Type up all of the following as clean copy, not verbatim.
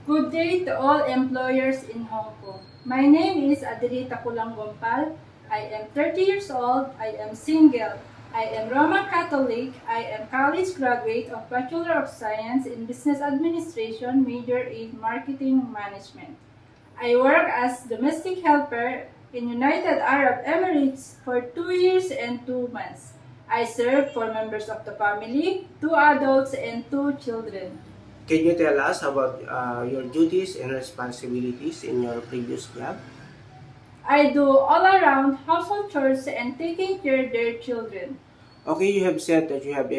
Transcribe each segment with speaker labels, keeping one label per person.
Speaker 1: Good day to all employers in Hong Kong. My name is Adelita Kulang-Gompal. I am 30 years old. I am single. I am Roman Catholic. I am college graduate of Bachelor of Science in Business Administration, major in Marketing Management. I work as domestic helper in United Arab Emirates for 2 years and 2 months. I serve 4 members of the family, 2 adults and 2 children.
Speaker 2: Can you tell us about your duties and responsibilities in your previous job?
Speaker 1: I do all around household chores and taking care of their children.
Speaker 2: Okay, you have said that you have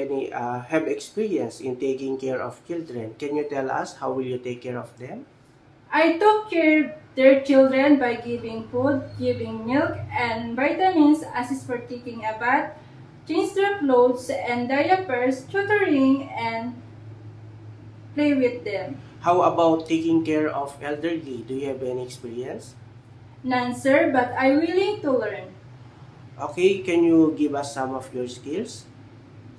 Speaker 2: experience in taking care of children. Can you tell us how will you take care of them?
Speaker 1: I took care of their children by giving food, giving milk and vitamins, assist for taking a bath, change their clothes and diapers, tutoring and play with them.
Speaker 2: How about taking care of elderly? Do you have any experience?
Speaker 1: None sir, but I'm willing to learn.
Speaker 2: Okay, can you give us some of your skills?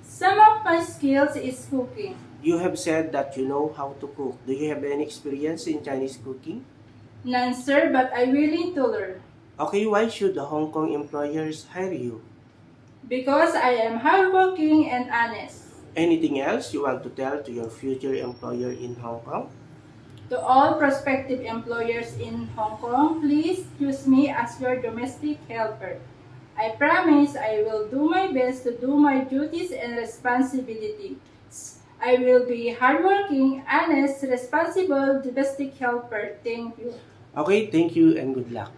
Speaker 1: Some of my skills is cooking.
Speaker 2: You have said that you know how to cook. Do you have any experience in Chinese cooking?
Speaker 1: None sir, but I'm willing to learn.
Speaker 2: Okay, why should the Hong Kong employers hire you?
Speaker 1: Because I am hardworking and honest.
Speaker 2: Anything else you want to tell to your future employer in Hong Kong?
Speaker 1: To all prospective employers in Hong Kong, please choose me as your domestic helper. I promise I will do my best to do my duties and responsibilities. I will be hardworking, honest, responsible domestic helper. Thank you.
Speaker 2: Okay, thank you and good luck.